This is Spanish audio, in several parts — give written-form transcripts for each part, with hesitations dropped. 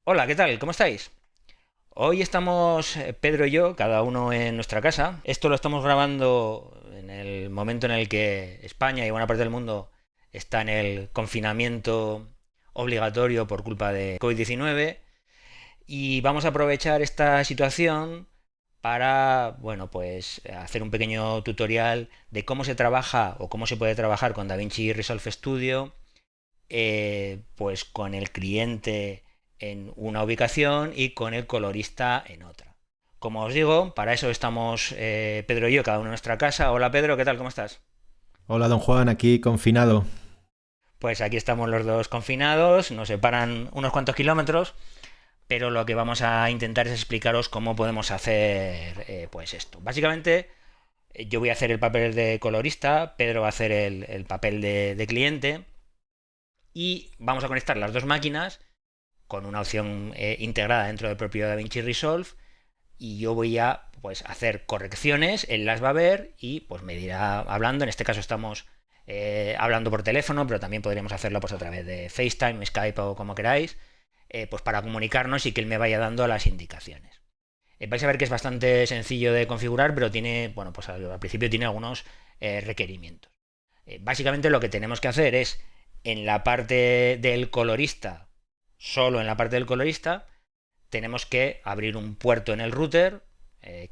Hola, ¿qué tal? ¿Cómo estáis? Hoy estamos Pedro y yo, cada uno en nuestra casa. Esto lo estamos grabando en el momento en el que España y buena parte del mundo está en el confinamiento obligatorio por culpa de COVID-19 y vamos a aprovechar esta situación para, bueno, pues hacer un pequeño tutorial de cómo se trabaja o cómo se puede trabajar con DaVinci Resolve Studio, pues con el cliente en una ubicación y con el colorista en otra. Como os digo, para eso estamos Pedro y yo, cada uno en nuestra casa. Hola Pedro, ¿qué tal? ¿Cómo estás? Hola, don Juan, aquí confinado. Pues aquí estamos los dos confinados, nos separan unos cuantos kilómetros, pero lo que vamos a intentar es explicaros cómo podemos hacer pues esto. Básicamente, yo voy a hacer el papel de colorista, Pedro va a hacer el papel de cliente y vamos a conectar las dos máquinas con una opción integrada dentro del propio DaVinci Resolve y yo voy a pues hacer correcciones, él las va a ver y pues me dirá hablando. En este caso estamos hablando por teléfono, pero también podríamos hacerlo pues a través de FaceTime, Skype o como queráis, pues para comunicarnos y que él me vaya dando las indicaciones. Vais a ver que es bastante sencillo de configurar, pero tiene, bueno, pues al principio tiene algunos requerimientos. Básicamente lo que tenemos que hacer es en la parte del colorista, solo en la parte del colorista, tenemos que abrir un puerto en el router,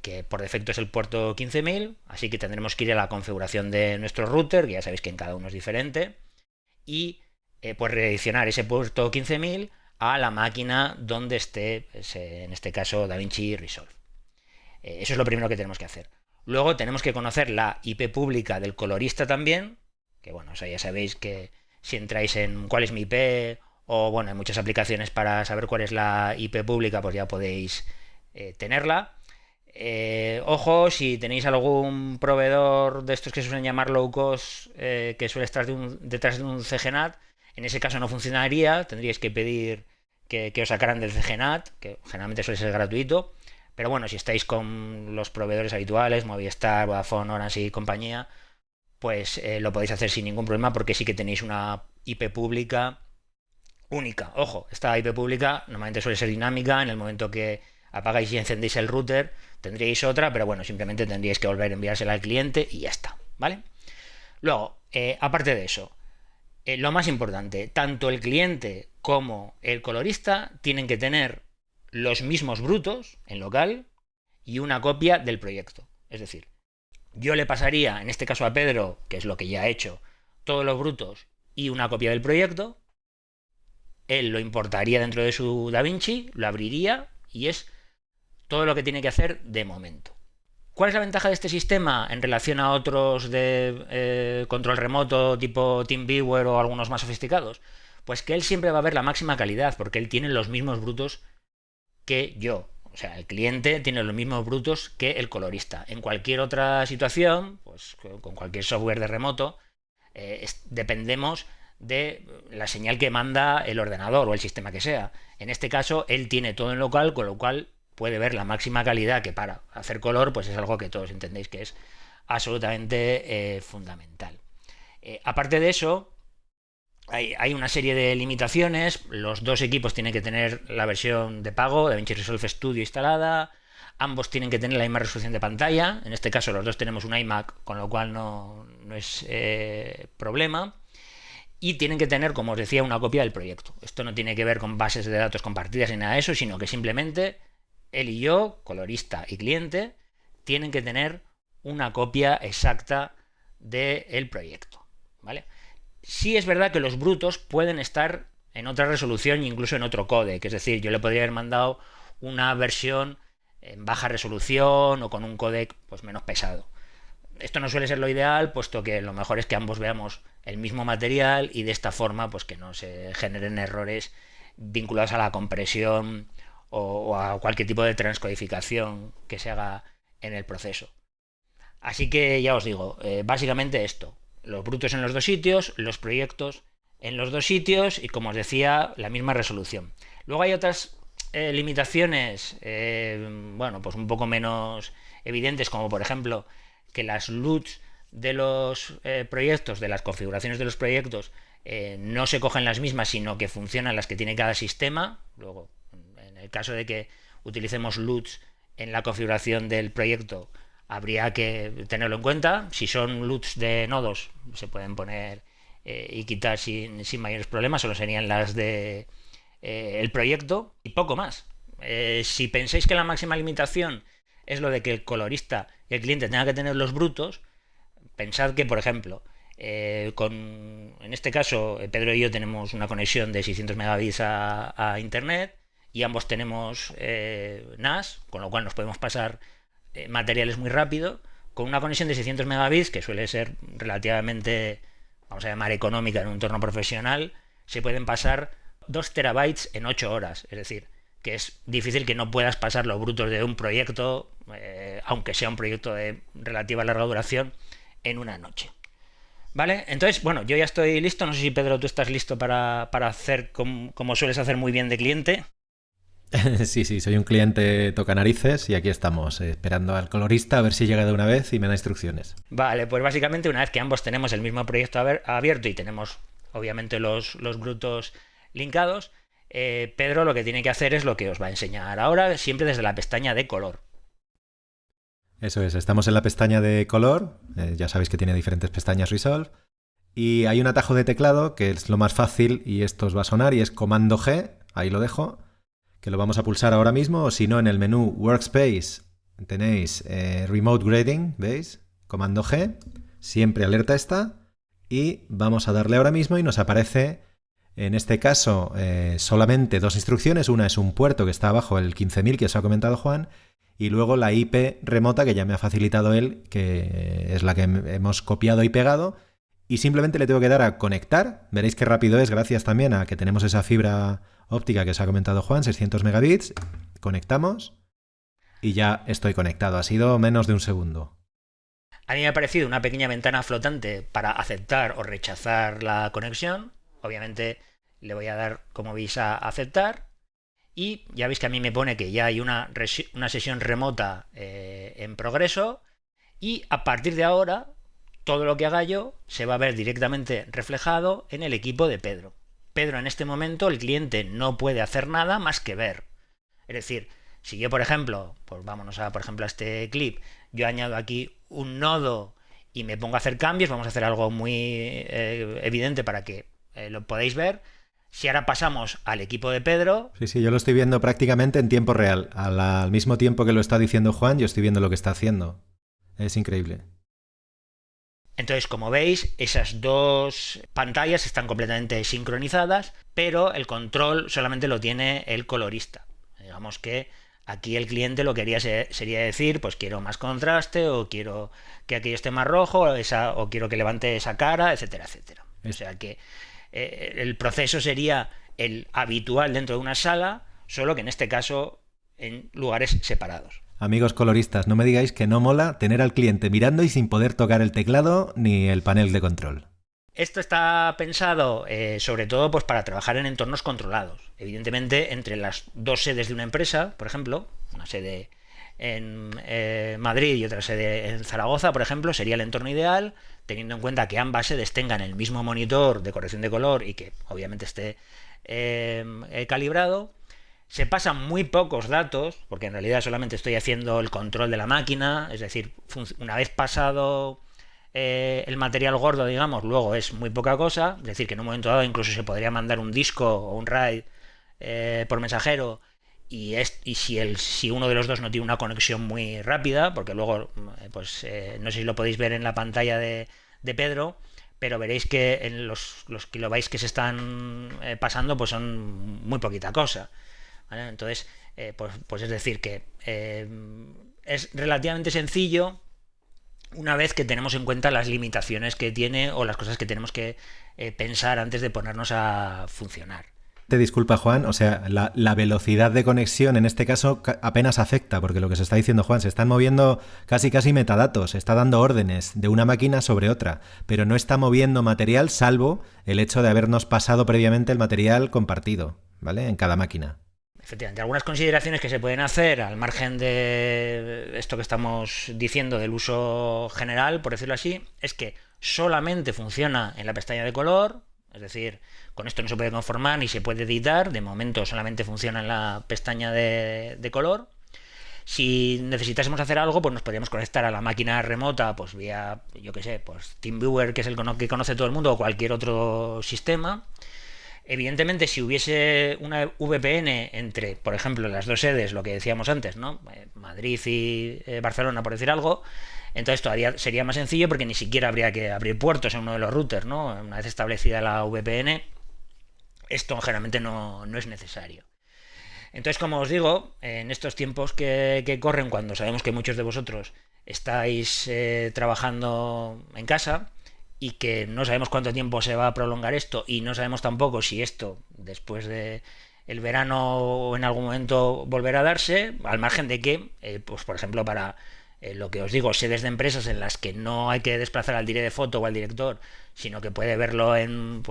que por defecto es el puerto 15000, así que tendremos que ir a la configuración de nuestro router, que ya sabéis que en cada uno es diferente, y pues redireccionar ese puerto 15000 a la máquina donde esté, pues, en este caso DaVinci Resolve. Eso es lo primero que tenemos que hacer. Luego tenemos que conocer la IP pública del colorista también, que bueno, o sea, ya sabéis que si entráis en cuál es mi IP, o bueno, hay muchas aplicaciones para saber cuál es la IP pública, pues ya podéis tenerla. Ojo, si tenéis algún proveedor de estos que se suelen llamar low cost, que suele estar detrás de un CGNAT, en ese caso no funcionaría, tendríais que pedir que os sacaran del CGNAT, que generalmente suele ser gratuito. Pero bueno, si estáis con los proveedores habituales, Movistar, Vodafone, Orange y compañía, pues lo podéis hacer sin ningún problema porque sí que tenéis una IP pública única. Ojo, esta IP pública normalmente suele ser dinámica. En el momento que apagáis y encendéis el router, tendríais otra, pero bueno, simplemente tendríais que volver a enviársela al cliente y ya está, ¿vale? Luego, aparte de eso, lo más importante, tanto el cliente como el colorista tienen que tener los mismos brutos en local y una copia del proyecto. Es decir, yo le pasaría, en este caso a Pedro, que es lo que ya ha hecho, todos los brutos y una copia del proyecto. Él lo importaría dentro de su DaVinci, lo abriría y es todo lo que tiene que hacer de momento. ¿Cuál es la ventaja de este sistema en relación a otros de control remoto tipo TeamViewer o algunos más sofisticados? Pues que él siempre va a ver la máxima calidad porque él tiene los mismos brutos que yo. O sea, el cliente tiene los mismos brutos que el colorista. En cualquier otra situación, pues con cualquier software de remoto, dependemos de la señal que manda el ordenador o el sistema que sea. En este caso, él tiene todo en local, con lo cual puede ver la máxima calidad, que para hacer color, pues es algo que todos entendéis que es absolutamente fundamental. Aparte de eso, hay una serie de limitaciones. Los dos equipos tienen que tener la versión de pago de DaVinci Resolve Studio instalada. Ambos tienen que tener la misma resolución de pantalla. En este caso, los dos tenemos un iMac, con lo cual no es problema. Y tienen que tener, como os decía, una copia del proyecto. Esto no tiene que ver con bases de datos compartidas ni nada de eso, sino que simplemente él y yo, colorista y cliente, tienen que tener una copia exacta del proyecto. ¿Vale? Sí es verdad que los brutos pueden estar en otra resolución e incluso en otro codec. Es decir, yo le podría haber mandado una versión en baja resolución o con un codec pues menos pesado. Esto no suele ser lo ideal, puesto que lo mejor es que ambos veamos el mismo material y de esta forma pues que no se generen errores vinculados a la compresión o a cualquier tipo de transcodificación que se haga en el proceso. Así que ya os digo, básicamente esto, los brutos en los dos sitios, los proyectos en los dos sitios y como os decía, la misma resolución. Luego hay otras limitaciones, bueno, pues un poco menos evidentes, como por ejemplo que las LUTs de los proyectos, de las configuraciones de los proyectos, no se cogen las mismas, sino que funcionan las que tiene cada sistema. Luego el caso de que utilicemos LUTs en la configuración del proyecto, habría que tenerlo en cuenta. Si son LUTs de nodos, se pueden poner y quitar sin mayores problemas, solo serían las de el proyecto y poco más. Si pensáis que la máxima limitación es lo de que el colorista y el cliente tengan que tener los brutos, pensad que, por ejemplo, en este caso, Pedro y yo tenemos una conexión de 600 megabits a internet y ambos tenemos NAS, con lo cual nos podemos pasar materiales muy rápido. Con una conexión de 600 megabits, que suele ser relativamente, vamos a llamar, económica en un entorno profesional, se pueden pasar 2 terabytes en 8 horas. Es decir, que es difícil que no puedas pasar los brutos de un proyecto, aunque sea un proyecto de relativa larga duración, en una noche. ¿Vale? Entonces, bueno, yo ya estoy listo. No sé si, Pedro, tú estás listo para hacer como sueles hacer muy bien de cliente. Sí, soy un cliente toca narices y aquí estamos, esperando al colorista a ver si llega de una vez y me da instrucciones. Vale, pues básicamente una vez que ambos tenemos el mismo proyecto abierto y tenemos obviamente los brutos linkados, Pedro lo que tiene que hacer es lo que os va a enseñar ahora, siempre desde la pestaña de color. Eso es, estamos en la pestaña de color, ya sabéis que tiene diferentes pestañas Resolve, y hay un atajo de teclado que es lo más fácil y esto os va a sonar y es Comando G, ahí lo dejo, que lo vamos a pulsar ahora mismo, o si no en el menú Workspace tenéis Remote Grading, ¿veis? Comando G, siempre alerta esta, y vamos a darle ahora mismo y nos aparece, en este caso, solamente 2 instrucciones. Una es un puerto que está abajo, el 15.000 que os ha comentado Juan, y luego la IP remota que ya me ha facilitado él, que es la que hemos copiado y pegado, y simplemente le tengo que dar a conectar. Veréis qué rápido es, gracias también a que tenemos esa fibra óptica que os ha comentado Juan, 600 megabits, conectamos y ya estoy conectado. Ha sido menos de un segundo. A mí me ha parecido una pequeña ventana flotante para aceptar o rechazar la conexión. Obviamente le voy a dar, como veis, a aceptar. Y ya veis que a mí me pone que ya hay una sesión remota en progreso. Y a partir de ahora, todo lo que haga yo se va a ver directamente reflejado en el equipo de Pedro. Pedro, en este momento, el cliente no puede hacer nada más que ver. Es decir, si yo, por ejemplo, pues vámonos a, por ejemplo, a este clip, yo añado aquí un nodo y me pongo a hacer cambios, vamos a hacer algo muy evidente para que lo podáis ver. Si ahora pasamos al equipo de Pedro... Sí, yo lo estoy viendo prácticamente en tiempo real. Al mismo tiempo que lo está diciendo Juan, yo estoy viendo lo que está haciendo. Es increíble. Entonces, como veis, esas dos pantallas están completamente sincronizadas, pero el control solamente lo tiene el colorista. Digamos que aquí el cliente lo que haría sería decir, pues quiero más contraste, o quiero que aquello esté más rojo, o quiero que levante esa cara, etcétera, etcétera. O sea que el proceso sería el habitual dentro de una sala, solo que en este caso en lugares separados. Amigos coloristas, no me digáis que no mola tener al cliente mirando y sin poder tocar el teclado ni el panel de control. Esto está pensado sobre todo pues, para trabajar en entornos controlados. Evidentemente, entre las dos sedes de una empresa, por ejemplo, una sede en Madrid y otra sede en Zaragoza, por ejemplo, sería el entorno ideal, teniendo en cuenta que ambas sedes tengan el mismo monitor de corrección de color y que obviamente esté calibrado. Se pasan muy pocos datos, porque en realidad solamente estoy haciendo el control de la máquina, es decir, una vez pasado el material gordo, digamos, luego es muy poca cosa, es decir, que en un momento dado incluso se podría mandar un disco o un RAID por mensajero, y si uno de los dos no tiene una conexión muy rápida, porque luego, no sé si lo podéis ver en la pantalla de Pedro, pero veréis que en los kilobytes que se están pasando pues son muy poquita cosa. ¿Vale? Entonces, pues es decir que es relativamente sencillo una vez que tenemos en cuenta las limitaciones que tiene o las cosas que tenemos que pensar antes de ponernos a funcionar. Te disculpa, Juan, o sea, la velocidad de conexión en este caso apenas afecta, porque lo que se está diciendo, Juan, se están moviendo casi metadatos, se está dando órdenes de una máquina sobre otra, pero no está moviendo material salvo el hecho de habernos pasado previamente el material compartido, ¿vale? En cada máquina. Efectivamente, algunas consideraciones que se pueden hacer al margen de esto que estamos diciendo del uso general, por decirlo así, es que solamente funciona en la pestaña de color, Es decir, con esto no se puede conformar ni se puede editar. De momento solamente funciona en la pestaña de color. Si necesitásemos hacer algo, pues nos podríamos conectar a la máquina remota, pues vía, yo qué sé, pues TeamViewer, que es el que conoce todo el mundo, o cualquier otro sistema. Evidentemente, si hubiese una VPN entre, por ejemplo, las dos sedes, lo que decíamos antes, ¿no? Madrid y Barcelona, por decir algo, entonces todavía sería más sencillo porque ni siquiera habría que abrir puertos en uno de los routers, ¿no? Una vez establecida la VPN, esto generalmente no es necesario. Entonces, como os digo, en estos tiempos que corren, cuando sabemos que muchos de vosotros estáis trabajando en casa y que no sabemos cuánto tiempo se va a prolongar esto y no sabemos tampoco si esto, después de el verano o en algún momento volverá a darse, al margen de que, pues por ejemplo, para lo que os digo, sedes de empresas en las que no hay que desplazar al director de foto o al director, sino que puede verlo en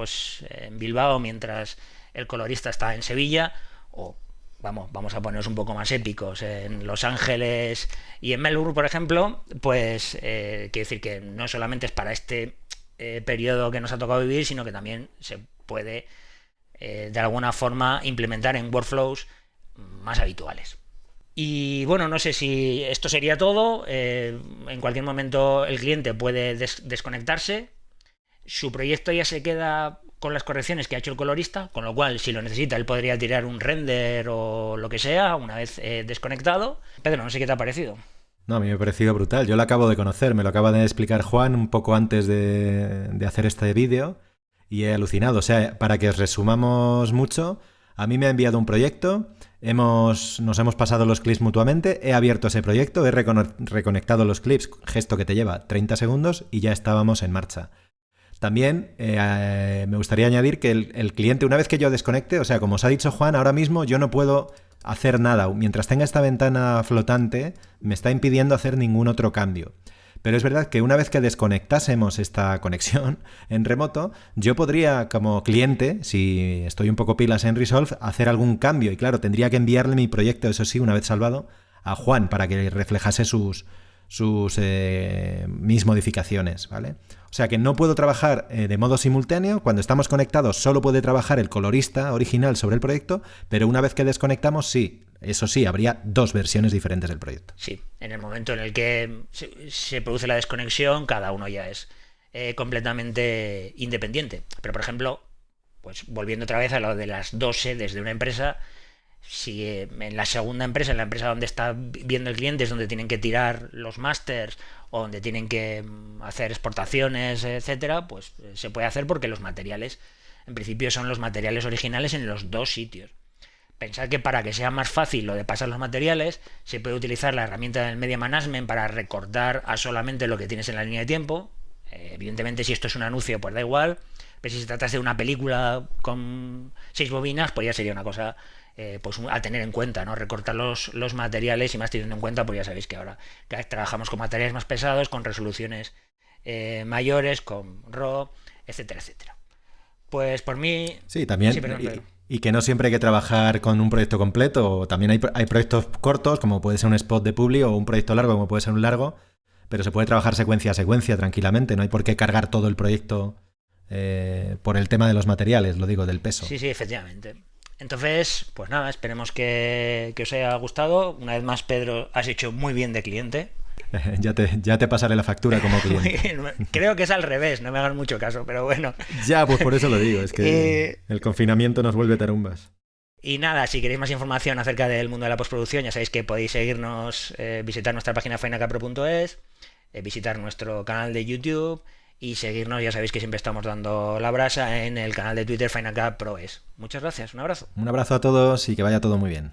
Bilbao mientras el colorista está en Sevilla, o vamos a ponernos un poco más épicos, en Los Ángeles y en Melbourne, por ejemplo, pues quiere decir que no solamente es para este periodo que nos ha tocado vivir, sino que también se puede de alguna forma implementar en workflows más habituales. Y bueno, no sé si esto sería todo. En cualquier momento el cliente puede desconectarse, su proyecto ya se queda con las correcciones que ha hecho el colorista, con lo cual si lo necesita él podría tirar un render o lo que sea una vez desconectado. Pedro, no sé qué te ha parecido. No, a mí me ha parecido brutal. Yo lo acabo de conocer, me lo acaba de explicar Juan un poco antes de hacer este vídeo y he alucinado. O sea, para que os resumamos mucho, a mí me ha enviado un proyecto, nos hemos pasado los clips mutuamente, he abierto ese proyecto, he reconectado los clips, gesto que te lleva 30 segundos y ya estábamos en marcha. También me gustaría añadir que el cliente, una vez que yo desconecte, o sea, como os ha dicho Juan, ahora mismo yo no puedo hacer nada. Mientras tenga esta ventana flotante, me está impidiendo hacer ningún otro cambio. Pero es verdad que una vez que desconectásemos esta conexión en remoto, yo podría, como cliente, si estoy un poco pilas en Resolve, hacer algún cambio. Y claro, tendría que enviarle mi proyecto, eso sí, una vez salvado, a Juan para que reflejase mis modificaciones, ¿vale? O sea que no puedo trabajar de modo simultáneo. Cuando estamos conectados solo puede trabajar el colorista original sobre el proyecto, pero una vez que desconectamos, sí, eso sí, habría dos versiones diferentes del proyecto. Sí, en el momento en el que se produce la desconexión, cada uno ya es completamente independiente. Pero por ejemplo, pues volviendo otra vez a lo de las dos sedes de una empresa, si en la segunda empresa, en la empresa donde está viendo el cliente, es donde tienen que tirar los másters o donde tienen que hacer exportaciones, etcétera, pues se puede hacer porque los materiales, en principio, son los materiales originales en los dos sitios. Pensad que para que sea más fácil lo de pasar los materiales, se puede utilizar la herramienta del Media Management para recortar a solamente lo que tienes en la línea de tiempo. Evidentemente, si esto es un anuncio, pues da igual. Pero si se trata de una película con 6 bobinas, pues ya sería una cosa pues a tener en cuenta, ¿no? Recortar los materiales, y más teniendo en cuenta, pues ya sabéis que ahora trabajamos con materiales más pesados, con resoluciones mayores, con RAW, etcétera, etcétera. Pues por mí... Sí, también... Sí, perdón. Y que no siempre hay que trabajar con un proyecto completo. También hay proyectos cortos, como puede ser un spot de publi, o un proyecto largo, como puede ser un largo, pero se puede trabajar secuencia a secuencia tranquilamente. No hay por qué cargar todo el proyecto por el tema de los materiales, lo digo, del peso. Sí, efectivamente. Entonces, pues nada, esperemos que os haya gustado. Una vez más, Pedro, has hecho muy bien de cliente. Ya te pasaré la factura como cliente. Creo que es al revés, no me hagan mucho caso, pero bueno. Ya, pues por eso lo digo, es que el confinamiento nos vuelve tarumbas. Y nada, si queréis más información acerca del mundo de la postproducción, ya sabéis que podéis seguirnos, visitar nuestra página finacapro.es, visitar nuestro canal de YouTube y seguirnos, ya sabéis que siempre estamos dando la brasa en el canal de Twitter FinaCapProes. Muchas gracias, un abrazo. Un abrazo a todos y que vaya todo muy bien.